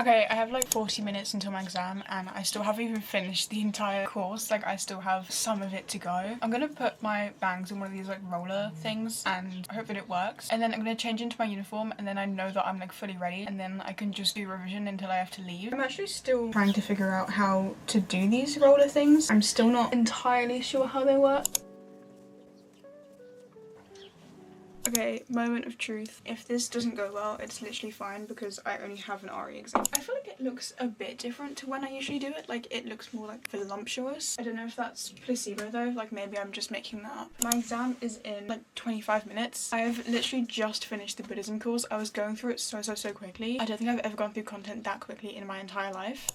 Okay, I have like 40 minutes until my exam and I still haven't even finished the entire course. Like I still have some of it to go. I'm gonna put my bangs in one of these like roller things and I hope that it works. And then I'm gonna change into my uniform and then I know that I'm like fully ready and then I can just do revision until I have to leave. I'm actually still trying to figure out how to do these roller things. I'm still not entirely sure how they work. Okay, moment of truth. If this doesn't go well, it's literally fine because I only have an RE exam. I feel like it looks a bit different to when I usually do it. Like, it looks more like voluptuous. I don't know if that's placebo though. Like, maybe I'm just making that up. My exam is in like 25 minutes. I have literally just finished the Buddhism course. I was going through it so quickly. I don't think I've ever gone through content that quickly in my entire life.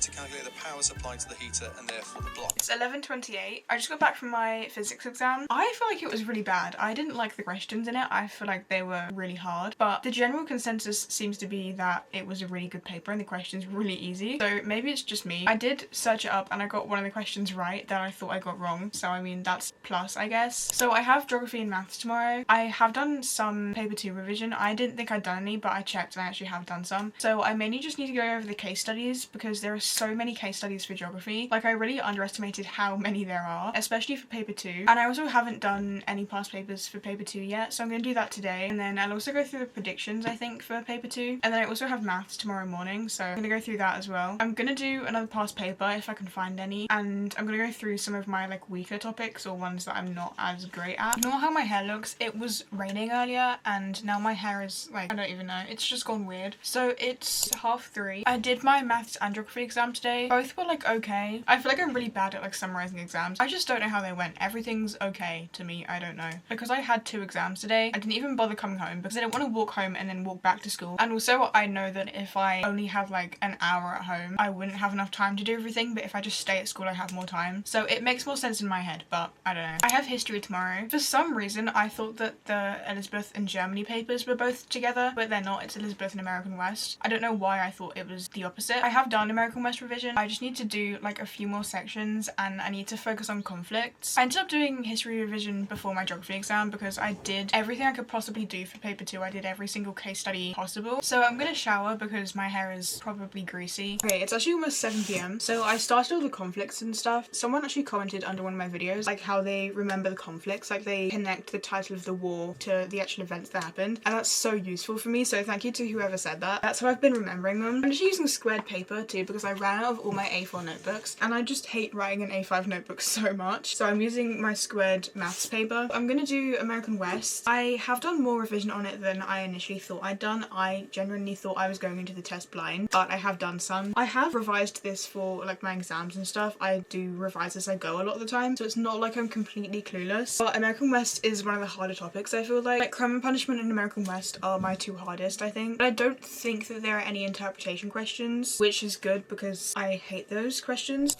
To calculate the power supplied to the heater and therefore the block. It's 11:28. I just got back from my physics exam. I feel like it was really bad. I didn't like the questions in it. I feel like they were really hard, but the general consensus seems to be that it was a really good paper and the questions were really easy. So maybe it's just me. I did search it up and I got one of the questions right that I thought I got wrong. So I mean, that's plus, I guess. So I have geography and maths tomorrow. I have done some paper 2 revision. I didn't think I'd done any, but I checked and I actually have done some. So I mainly just need to go over the case studies because there are so many case studies for geography. Like, I really underestimated how many there are, especially for paper 2. And I also haven't done any past papers for paper 2 yet, so I'm going to do that today. And then I'll also go through the predictions, I think, for paper 2. And then I also have maths tomorrow morning, so I'm going to go through that as well. I'm going to do another past paper if I can find any, and I'm going to go through some of my like weaker topics or ones that I'm not as great at. You know how my hair looks? It was raining earlier and now my hair is like, I don't even know, it's just gone weird. So it's 3:30. I did my maths and geography exam today. Both were like okay. I feel like I'm really bad at like summarizing exams. I just don't know how they went. Everything's okay to me. I don't know. Because I had 2 exams today, I didn't even bother coming home because I didn't want to walk home and then walk back to school. And also I know that if I only have like an hour at home, I wouldn't have enough time to do everything, but if I just stay at school I have more time. So it makes more sense in my head, but I don't know. I have history tomorrow. For some reason I thought that the Elizabeth and Germany papers were both together, but they're not. It's Elizabeth and American West. I don't know why I thought it was the opposite. I have done American West revision. I just need to do like a few more sections and I need to focus on conflicts. I ended up doing history revision before my geography exam because I did everything I could possibly do for paper 2. I did every single case study possible. So I'm gonna shower because my hair is probably greasy. Okay, it's actually almost 7 p.m. So I started all the conflicts and stuff. Someone actually commented under one of my videos like how they remember the conflicts, like they connect the title of the war to the actual events that happened, and that's so useful for me, so thank you to whoever said that. That's how I've been remembering them. I'm just using squared paper too because I ran out of all my A4 notebooks and I just hate writing an A5 notebook so much, so I'm using my squared maths paper. I'm gonna do American West. I have done more revision on it than I initially thought I'd done. I genuinely thought I was going into the test blind, but I have done some. I have revised this for like my exams and stuff. I do revise as I go a lot of the time, so it's not like I'm completely clueless. But American West is one of the harder topics, I feel like. Crime and Punishment and American West are my 2 hardest, I think. But I don't think that there are any interpretation questions, which is good because I hate those questions.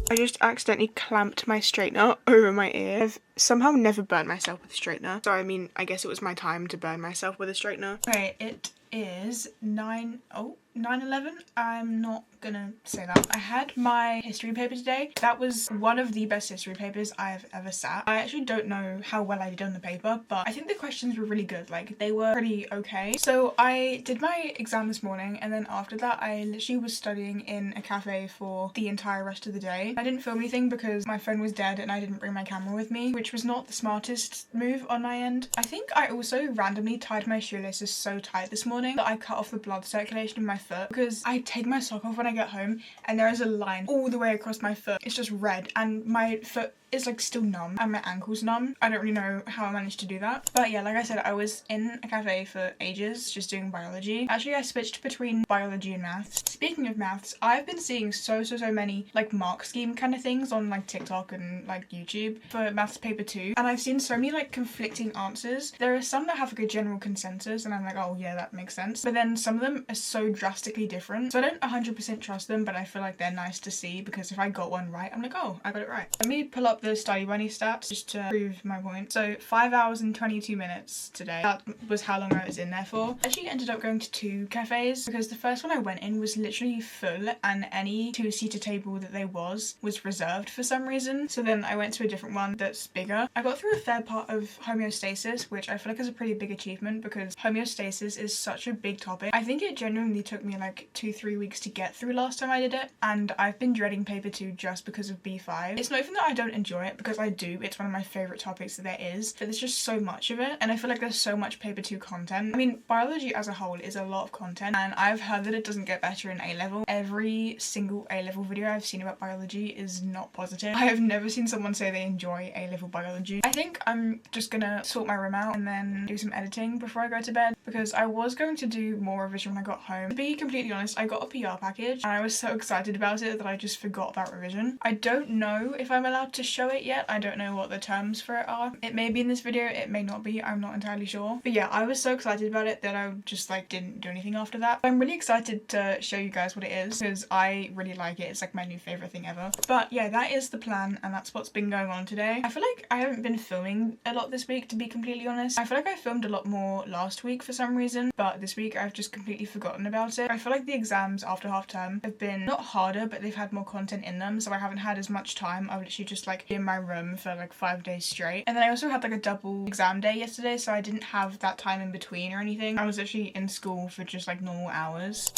I just accidentally clamped my straightener over my ear. I've somehow never burned myself with a straightener. So I mean, I guess it was my time to burn myself with a straightener. Okay, it is 9, oh, 9/11? I'm not gonna say that. I had my history paper today. That was one of the best history papers I've ever sat. I actually don't know how well I did on the paper, but I think the questions were really good. Like, they were pretty okay. So I did my exam this morning, and then after that I literally was studying in a cafe for the entire rest of the day. I didn't film anything because my phone was dead and I didn't bring my camera with me, which was not the smartest move on my end. I think I also randomly tied my shoelaces so tight this morning that I cut off the blood circulation in my foot, because I take my sock off when I get home and there is a line all the way across my foot. It's just red and my foot is like still numb and my ankle's numb. I don't really know how I managed to do that. But yeah, like I said, I was in a cafe for ages just doing biology. Actually, I switched between biology and maths. Speaking of maths, I've been seeing so many like mark scheme kind of things on like TikTok and like YouTube for maths paper 2, and I've seen so many like conflicting answers. There are some that have like a general consensus and I'm like, oh yeah, that makes sense, but then some of them are so drastically different, so I don't 100% trust them, but I feel like they're nice to see because if I got one right, I'm like, oh, I got it right. Let me pull up the study bunny stats just to prove my point. So 5 hours and 22 minutes today. That was how long I was in there for. I actually ended up going to 2 cafes because the first one I went in was literally full and any 2-seater table that there was reserved for some reason. So then I went to a different one that's bigger. I got through a fair part of homeostasis, which I feel like is a pretty big achievement because homeostasis is such a big topic. I think it genuinely took me like 2-3 weeks to get through last time I did it, and I've been dreading paper 2 just because of B5. It's not even that I don't enjoy it, because I do. It's one of my favourite topics that there is, but there's just so much of it and I feel like there's so much paper 2 content. I mean, biology as a whole is a lot of content, and I've heard that it doesn't get better in A-level. Every single A-level video I've seen about biology is not positive. I have never seen someone say they enjoy A-level biology. I think I'm just gonna sort my room out and then do some editing before I go to bed, because I was going to do more revision when I got home. To be completely honest, I got a PR package and I was so excited about it that I just forgot about revision. I don't know if I'm allowed to show it yet. I don't know what the terms for it are. It may be in this video, it may not be, I'm not entirely sure. But yeah, I was so excited about it that I just like didn't do anything after that. I'm really excited to show you guys what it is because I really like it. It's like my new favourite thing ever. But yeah, that is the plan and that's what's been going on today. I feel like I haven't been filming a lot this week, to be completely honest. I feel like I filmed a lot more last week for some reason, but this week I've just completely forgotten about it. I feel like the exams after half term have been not harder, but they've had more content in them, so I haven't had as much time. I've literally just like been in my room for like 5 days straight. And then I also had like a double exam day yesterday, so I didn't have that time in between or anything. I was actually in school for just like normal hours.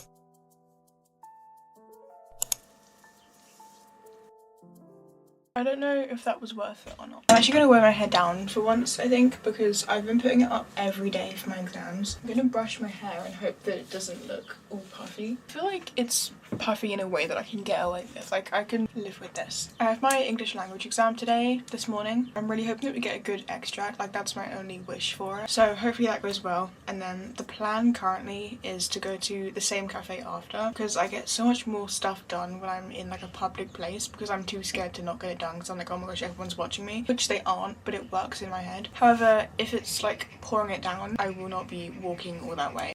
I don't know if that was worth it or not. I'm actually gonna wear my hair down for once, I think, because I've been putting it up every day for my exams. I'm gonna brush my hair and hope that it doesn't look all puffy. I feel like it's puffy in a way that I can get away with. Like, I can live with this. I have my English language exam today, this morning. I'm really hoping that we get a good extract. Like, that's my only wish for it. So hopefully that goes well. And then the plan currently is to go to the same cafe after, because I get so much more stuff done when I'm in like a public place, because I'm too scared to not get it done, because I'm like, oh my gosh, everyone's watching me, which they aren't, but it works in my head. However, if it's like pouring it down, I will not be walking all that way.